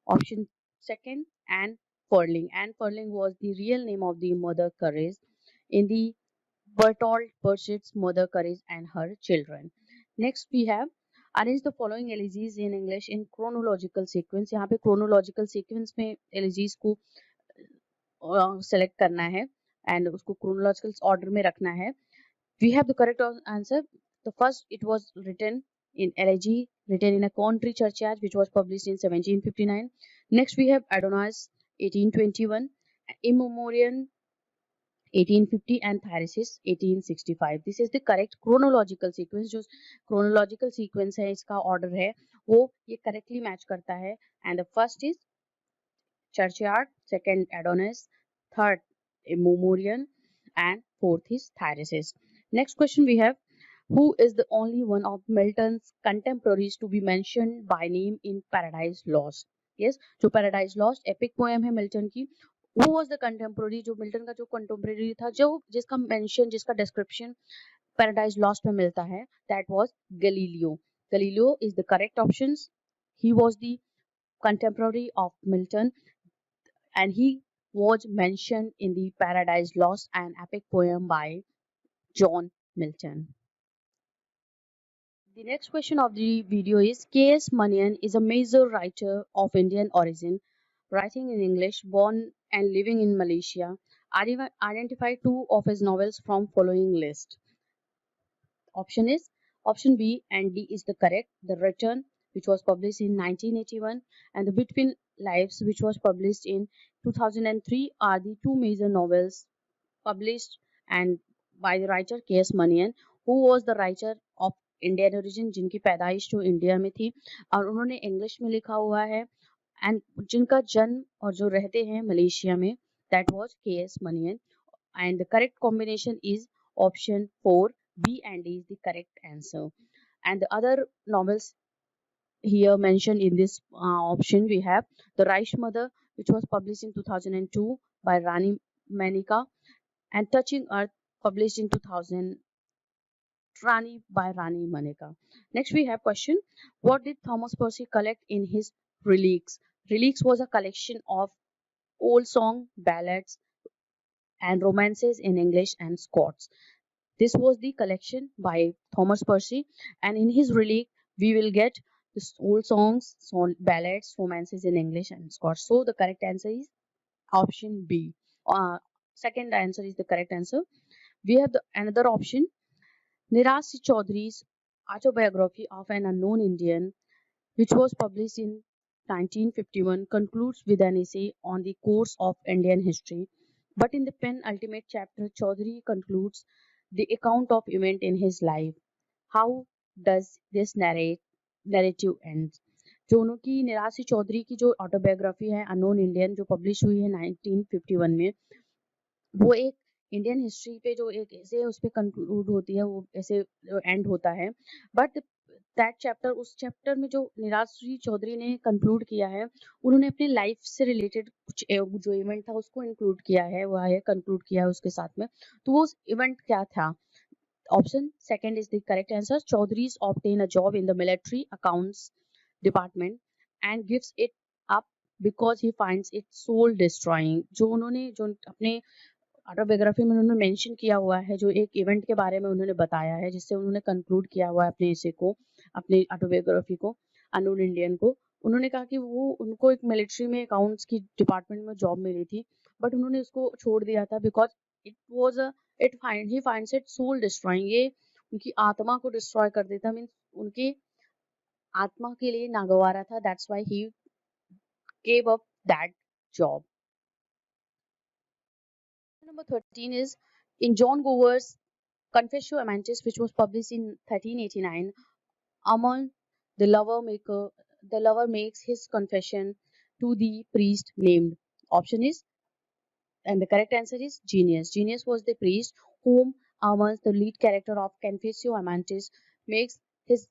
option second, Anne Furling. Anne Furling was the real name of the Mother Courage in the Bertolt Brecht's Mother Courage and Her Children. Next we have arrange the following elegies in English in chronological sequence. यहाँ पे chronological sequence में elegies को select करना है and उसको chronological order में रखना है. We have the correct answer. The first, it was written in elegy, written in a country churchyard, which was published in 1759. Next, we have Adonis, 1821, Immemorial, 1850, and Thyrsis, 1865. This is the correct chronological sequence. जो chronological sequence है, इसका order है, वो ये correctly match करता है. And the first is churchyard, second Adonis, third Immemorial, and fourth is Thyrsis. Next question we have, who is the only one of Milton's contemporaries to be mentioned by name in Paradise Lost? Yes, जो Paradise Lost epic poem है Milton की, who was the contemporary, जो Milton का जो contemporary था, जो जिसका mention, जिसका description Paradise Lost में मिलता है, that was Galileo. Galileo is the correct options. He was the contemporary of Milton and he was mentioned in the Paradise Lost, an epic poem by John Milton. The next question of the video is K.S. Manian is a major writer of Indian origin, writing in English, born and living in Malaysia. Identify two of his novels from following list. Option is option B and D is the correct. The Return, which was published in 1981, and The Between Lives, which was published in 2003, are the two major novels published and by the writer K.S. Manian, who was the writer of Indian origin, जिनकी पैदाइश जो India में थी और उन्होंने English में लिखा हुआ है एंड जिनका जन्म और जो रहते हैं मलेशिया में, that was K S. Manian. And the correct combination is option 4, B and D is the correct answer. And the other novels here mentioned in this option, we have The Rice Mother, which was published in 2002 by Rani Manika, and Touching Earth, published in 2000 by Rani Manika. Next we have question, what did Thomas Percy collect in his Reliques? Reliques was a collection of old song, ballads and romances in English and Scots. This was the collection by Thomas Percy, and in his Relique we will get this old songs, ballads, romances in English and Scots. So the correct answer is option B. Second answer is the correct answer. We have another option, Nirasi Chaudhry's autobiography of an unknown Indian, which was published in 1951, concludes with an essay on the course of Indian history. But in the penultimate chapter, Chaudhry concludes the account of event in his life. How does this narrative end? जो उनकी निरासी चौधरी की जो autobiography है unknown Indian, जो publish हुई है 1951 में, वो एक इंडियन हिस्ट्री पे जो एक ऐसे उस पे कंक्लूड होती है, वो ऐसे एंड होता है. बट दैट चैप्टर, उस चैप्टर में जो निराश्री चौधरी ने कंक्लूड किया है, उन्होंने अपनी लाइफ से रिलेटेड कुछ जो इवेंट था उसको इंक्लूड किया है, वो है कंक्लूड किया है उसके साथ में. तो वो इवेंट क्या था? Option second is the correct answer. Chaudharis obtain a job in the military accounts department and gives it up because he finds it soul destroying. जो उन्होंने जो अपने ऑटोबायोग्राफी में उन्होंने मेंशन किया हुआ है, जो एक इवेंट के बारे में उन्होंने बताया है, जिससे उन्होंने कंक्लूड किया हुआ है अपने इसे को, अपनी ऑटोबायोग्राफी को, अननोन इंडियन को. उन्होंने कहा कि वो उनको एक मिलिट्री में अकाउंट्स की डिपार्टमेंट में जॉब मिली थी, बट उन्होंने उसको छोड़ दिया था because he finds it soul destroying. ये उनकी आत्मा को destroy कर देता, मीन्स उनकी आत्मा के लिए नागवारा था. That's why he gave up that job. Number 13 is in John Gower's Confessio Amantis, which was published in 1389. Among the lover makes his confession to the priest named. Option is, and the correct answer is Genius. Genius was the priest whom Amon, the lead character of Confessio Amantis, makes his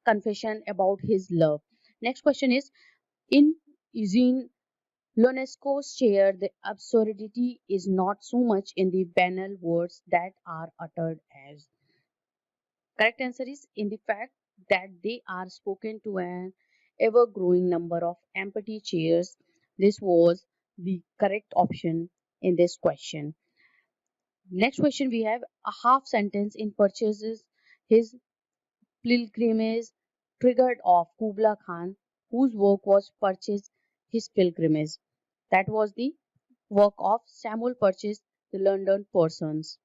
confession about his love. Next question is in Eugene Ionesco's chair, the absurdity is not so much in the banal words that are uttered as. Correct answer is in the fact that they are spoken to an ever growing number of empty chairs. This was the correct option in this question. Next question we have a half sentence in purchases his pilgrimage triggered off Kubla Khan, whose work was purchase his pilgrimage. That was the work of Samuel Purchase, the London persons.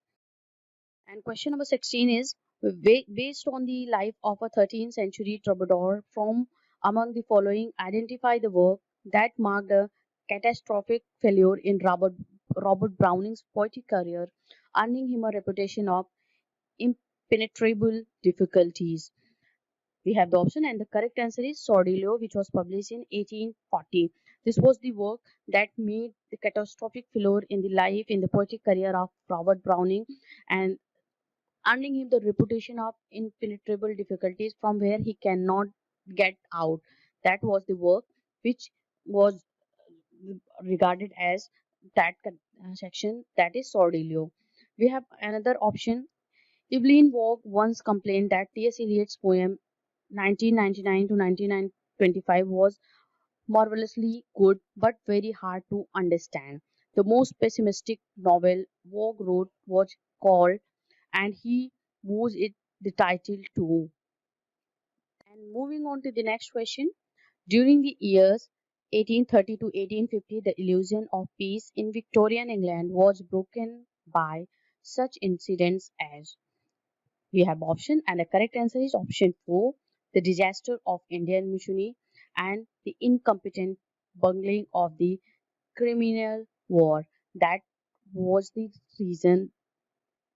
And question number 16 is based on the life of a 13th century troubadour from among the following, identify the work that marked a catastrophic failure in Robert Browning's poetic career, earning him a reputation of impenetrable difficulties. We have the option, and the correct answer is Sordello, which was published in 1840. This was the work that made the catastrophic failure in the life in the poetic career of Robert Browning and earning him the reputation of impenetrable difficulties from where he cannot get out. That was the work which was regarded as that section, that is Sordello. We have another option. Evelyn Waugh once complained that T.S. Eliot's poem 1999 to 1925 was marvelously good but very hard to understand. The most pessimistic novel Waugh wrote was called, and he was it the title too. And moving on to the next question. During the years 1830 to 1850, the illusion of peace in Victorian England was broken by such incidents as. We have option, and the correct answer is option 4, the disaster of Indian Mutiny and the incompetent bungling of the criminal war. That was the reason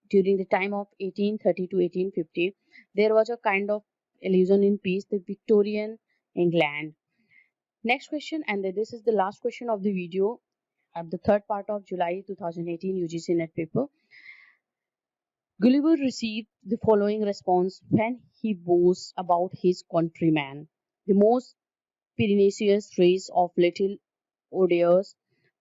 during the time of 1830 to 1850 there was a kind of illusion in peace, the Victorian England. Next question, and this is the last question of the video at the third part of July 2018 UGC net paper. Gulliver received the following response when he boasts about his countrymen. The most pernicious race of little odious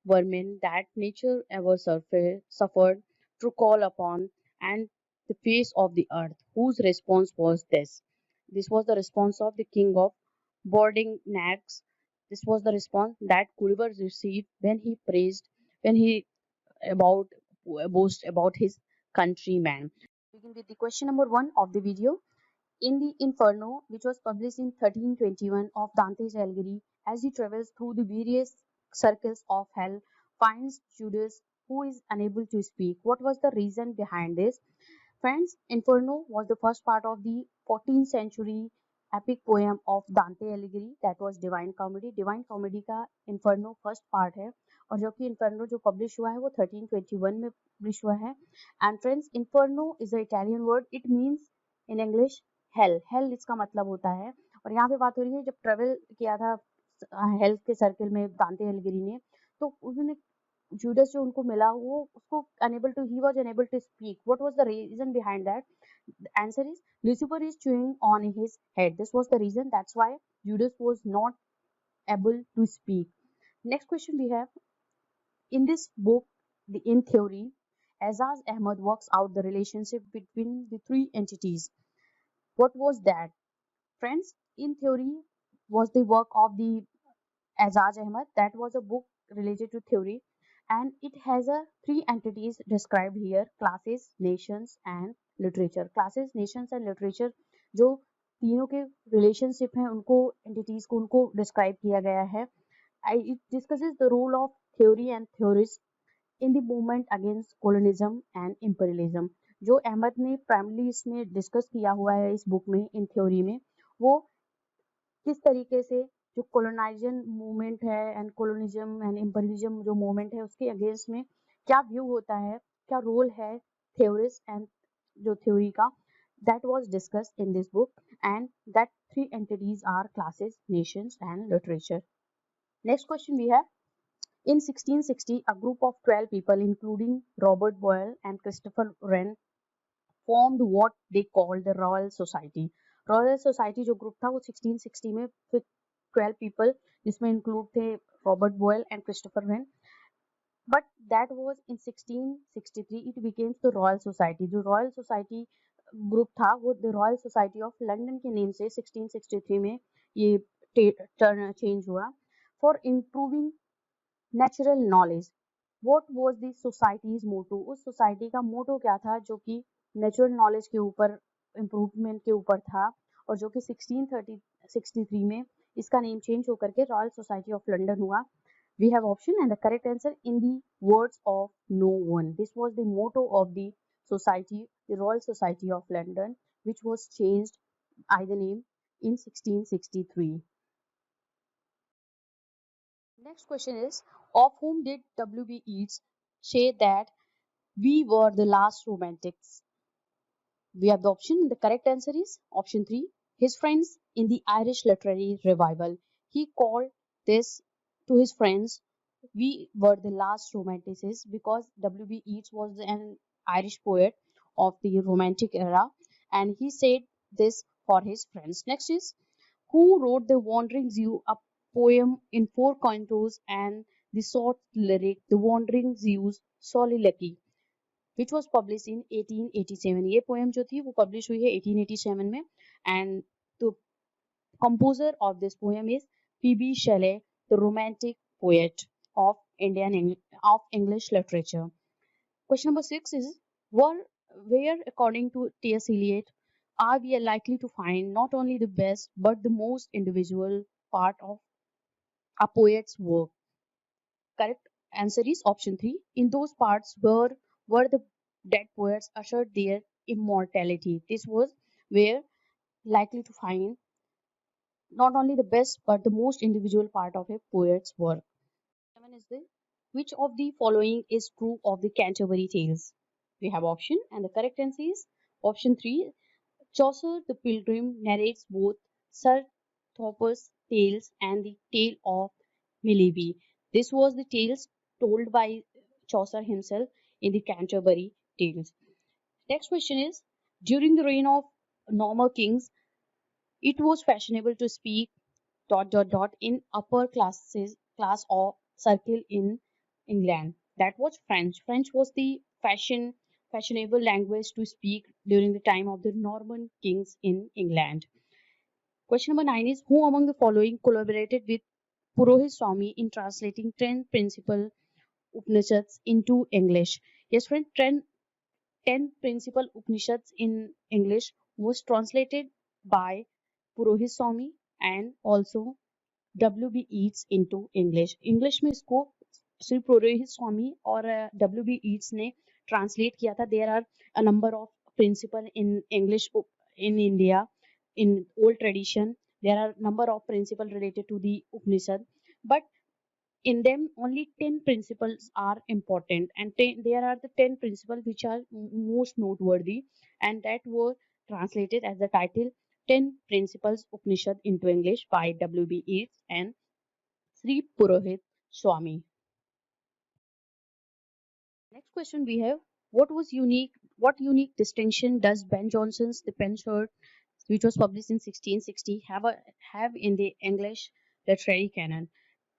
vermin that nature ever suffered to call upon and the face of the earth. Whose response was this? This was the response of the king of Bordingnags. This was the response that Gulliver received when he about boast about his countryman. Begin with the question number 1 of the video. In the Inferno, which was published in 1321 of Dante's Alighieri, as he travels through the various circles of hell, finds Judas who is unable to speak. What was the reason behind this? Friends, Inferno was the first part of the 14th century epic poem of Dante Alighieri, that was Divine Comedy. Divine Comedy का Inferno first part है और जो कि Inferno जो publish हुआ है वो 1321 में पब्लिश हुआ है. And friends, Inferno is a Italian word. It means in English hell. Hell इसका मतलब होता है. और यहाँ पे बात हो रही है जब ट्रेवल किया था हेल्थ के सर्कल में दांते एलिगिरी ने, तो उन्होंने जूडस जो उनको मिला वो उसको he was unable to speak. What was the reason behind that? The answer is Lucifer is chewing on his head. This was the reason. That's why Judas was not able to speak. Next question we have. In this book, in theory, Azaz Ahmad works out the relationship between the three entities. What was that? Friends, in theory was the work of the Azaz Ahmad. That was a book related to theory, and it has a three entities described here: classes, nations and literature. Classes, nations and literature जो तीनों के relationship हैं उनको entities को उनको describe किया गया है. It discusses the role of theory and theorists in the movement against colonialism and imperialism. जो अहमद ने प्राइमली इसमें डिस्कस किया हुआ है इस बुक में इन थ्योरी में, वो किस तरीके से जो कोलोनाइजन मूवमेंट है एंड कोलोनिज्म एंड इम्परिज्म जो मूवमेंट है उसके अगेंस्ट में क्या व्यू होता है, क्या रोल है थ्योरिस्ट एंड जो थ्योरी का, that was discussed in this book, and that three entities are classes, nations and literature. Next question we have, in 1660 a group of 12 people including Robert Boyle and Christopher Wren formed what they called the Royal Society. Royal Society जो group था वो 1660 में फिर 12 people जिसमें include थे Robert Boyle and Christopher Wren, but that was in 1663 it became the Royal Society. जो Royal Society group था वो the Royal Society of London के नेम से 1663 में ये चेंज हुआ. For improving natural knowledge, what was the society's motto, उस society का मोटो क्या था जो कि नेचुरल नॉलेज के ऊपर इम्प्रूवमेंट के ऊपर था, और जो कि 1663 में इसका नेम चेंज होकर के रॉयल सोसाइटी ऑफ लंदन हुआ. We have option and the correct answer in the words of no one. This was the motto of the society, the Royal Society of London, which was changed by the name in 1663. Next question is, of whom did W.B. Yeats say that we were the last romantics? We have the option. The correct answer is option 3. His friends in the Irish literary revival. He called this to his friends, we were the last romanticists, because W.B. Yeats was an Irish poet of the Romantic era, and he said this for his friends. Next is, who wrote The Wandering Jew, a poem in 4 cantos, and the short lyric The Wandering Jew's Soliloquy, which was published in 1887. ये poem जो थी वो publish हुई है 1887 में, and the composer of this poem is Phoebe Shelley, the romantic poet of English literature. Question number 6 is, where according to T.S. Eliot are we likely to find not only the best but the most individual part of a poet's work? Correct answer is option 3. In those parts where the dead poets assured their immortality. This was where likely to find not only the best but the most individual part of a poet's work. 7 is the, which of the following is true of the Canterbury Tales? We have option and the correct answer is option 3. Chaucer the Pilgrim narrates both Sir Thopas Tales and the Tale of Mileby. This was the tales told by Chaucer himself in the Canterbury Tales. Next question is, during the reign of normal kings, it was fashionable to speak ... in upper class or circle in England. That was French. French was the fashionable language to speak during the time of the Norman kings in England. Question number 9 is, who among the following collaborated with Purohit Swami in translating 10 principal Upanishads into English? Yes, friend, 10 principal Upanishads in English was translated by Purohit Swami and also W.B. Yeats into English. English में इसको श्री पुरोहित स्वामी और W.B. Yeats ने translate किया था. There are a number of principles in English in India. In old tradition, there are number of principles related to the Upanishad, but in them only 10 principles are important, and there are the 10 principles which are most noteworthy, and that were translated as the title 10 Principles Upanishad into English by W.B. Yeats and Sri Purohit Swami. Next question we have, what unique distinction does Ben Jonson's The Pen Shirt, which was published in 1660, have in the English literary canon?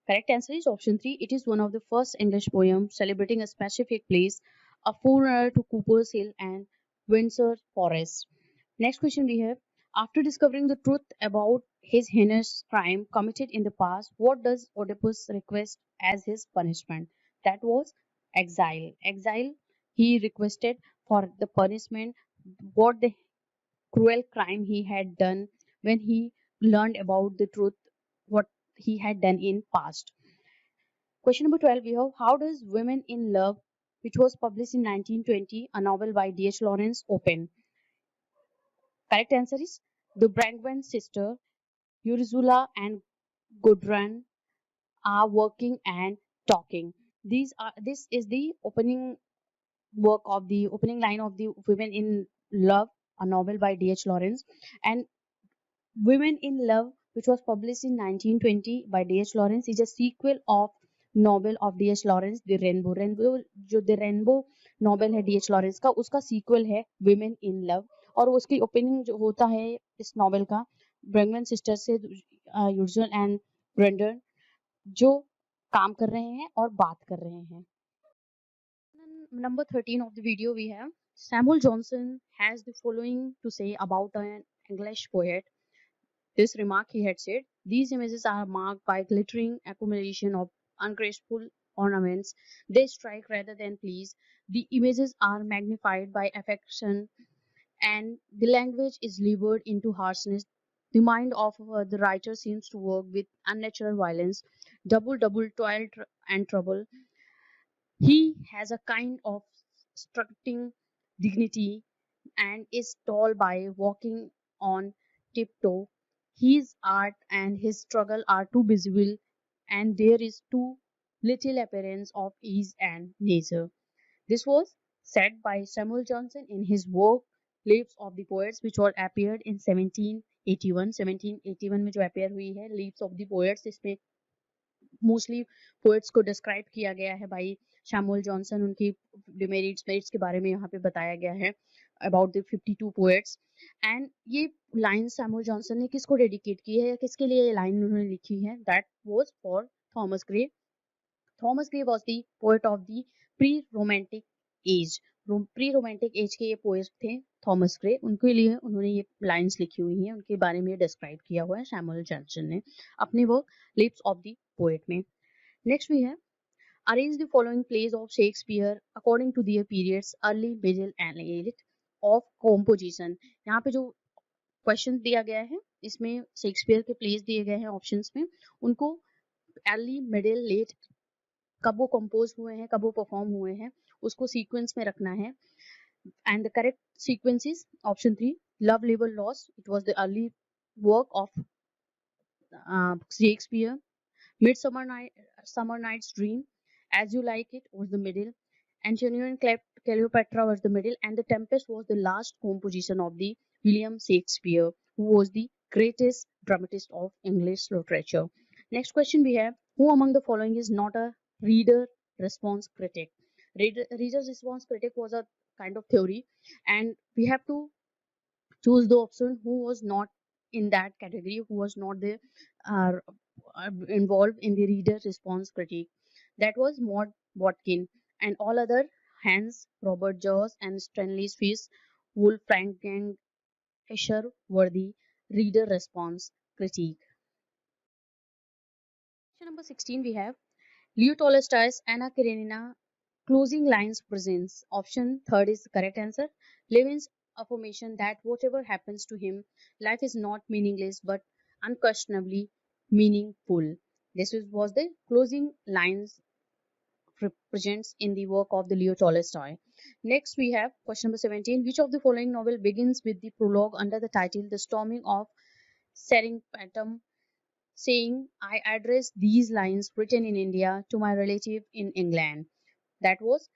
Correct answer is option 3. It is one of the first English poems celebrating a specific place, a forerunner to Cooper's Hill and Windsor Forest. Next question we have, after discovering the truth about his heinous crime committed in the past, what does Oedipus request as his punishment? That was exile. He requested for the punishment what the cruel crime he had done when he learned about the truth what he had done in past. Question number 12 we have, how does Women in Love which was published in 1920, a novel by D.H. Lawrence. Open. Correct answer is the Brangwen sister, Ursula and Gudrun, are working and talking. This is the opening line of the Women in Love, a novel by D.H. Lawrence. And Women in Love, which was published in 1920 by D.H. Lawrence, is a sequel of novel of D.H. Lawrence, The Rainbow. जो The Rainbow novel है D.H. Lawrence का, उसका sequel है Women in Love. और उसकी opening जो होता है इस नॉवेल का ब्रैंगमैन सिस्टर्स से यूजुअल एंड ब्रेंडन जो काम कर रहे हैं और बात कर रहे हैं. Number 13 of the video we have Samuel Johnson has the following to say about an English poet. This remark he had said, these images are marked by glittering accumulation of ungraceful ornaments. They strike rather than please. The images are magnified by affection and the language is levered into harshness. The mind of the writer seems to work with unnatural violence, double toil and trouble. He has a kind of strutting dignity and is tall by walking on tiptoe. His art and his struggle are too visible, and there is too little appearance of ease and leisure. This was said by Samuel Johnson in his work Lives of the Poets, which was appeared in 1781. 1781 में जो appear हुई है Lives of the Poets, इसमें mostly poets को describe किया गया है by Samuel Johnson. उनकी डिमेरिट्स के बारे में यहाँ पे बताया गया है अबाउट द 52 पोएट्स. एंड ये लाइन सैमुअल जॉनसन ने किसको डेडिकेट की है या किसके लिए ये लाइन उन्होंने लिखी है? That was for Thomas Gray. Thomas Gray was the poet of the pre romantic as. Pre romantic as के ये पोएट थे थॉमस ग्रे. उनके लिए उन्होंने ये लाइंस लिखी हुई हैं, उनके बारे में डिस्क्राइब किया हुआ है सैमुअल जॉनसन ने अपने work lips of the poet में. नेक्स्ट वी है arrange the following plays of Shakespeare according to their periods early, middle and late of composition. यहाँ पे जो क्वेश्चन दिया गया है इसमें शेक्सपियर के प्लेस दिए गए हैं ऑप्शंस में, उनको अर्ली मिडिल लेट कब वो कंपोज हुए हैं, कब वो परफॉर्म हुए हैं, उसको सीक्वेंस में रखना है. And the correct sequence is option 3 love liver loss. It was the early work of Shakespeare. Midsummer Night's Dream, As You Like It was the middle, Antonio and Cleopatra was the middle, and The Tempest was the last composition of the William Shakespeare, who was the greatest dramatist of English literature. Next question we have, who among the following is not a reader response critic? Reader response critic was a kind of theory, and we have to choose the option who was not in that category, who was not the involved in the reader response critique. That was Maud Watkin, and all other Hans Robert Joss and Stanley Fish, Wolfgang Escher were the reader response critique. Question number 16 we have Leo Tolstoy's Anna Karenina closing lines presents. Option 3rd is the correct answer. Levin's affirmation that whatever happens to him, life is not meaningless but unquestionably meaningful. This was the closing lines presents in the work of the Leo Tolstoy. Next we have question number 17. Which of the following novel begins with the prologue under the title The Storming of Seringapatam, saying, I address these lines written in India to my relative in England? That was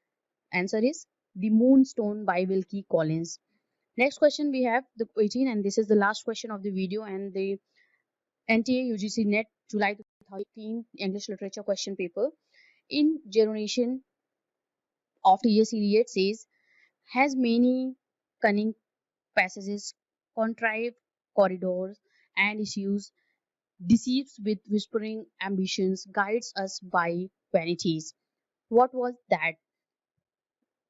answer is The Moonstone by Wilkie Collins. Next question we have the 18, and this is the last question of the video and the NTA UGC Net July 2018 English Literature question paper. In Generation of T.S. Eliot says, has many cunning passages, contrived corridors and issues, deceives with whispering ambitions, guides us by vanities. What was that?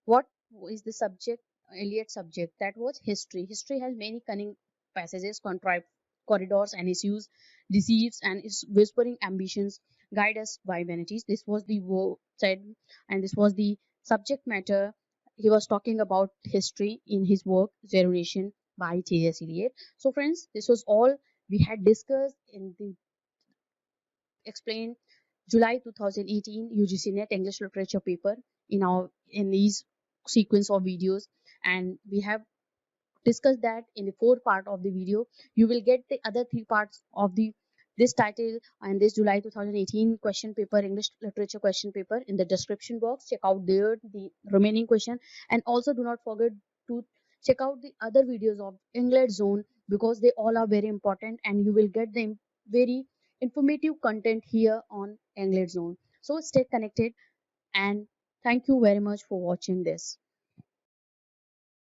What is the subject, Eliot's subject? That was history. History has many cunning passages, contrived corridors and issues, deceives and whispering ambitions, guide us by vanities. This was the word said, and this was the subject matter. He was talking about history in his work Generation by T.S. Eliot. So friends, this was all we had discussed in the explained July 2018 UGC Net English Literature paper. in these sequence of videos, and we have discussed that in the fourth part of the video. You will get the other three parts of the this title and this July 2018 question paper, English literature question paper, in the description box. Check out there the remaining question, and also do not forget to check out the other videos of EngLIT zone, because they all are very important and you will get the very informative content here on EngLIT zone. So stay connected, and thank you very much for watching this.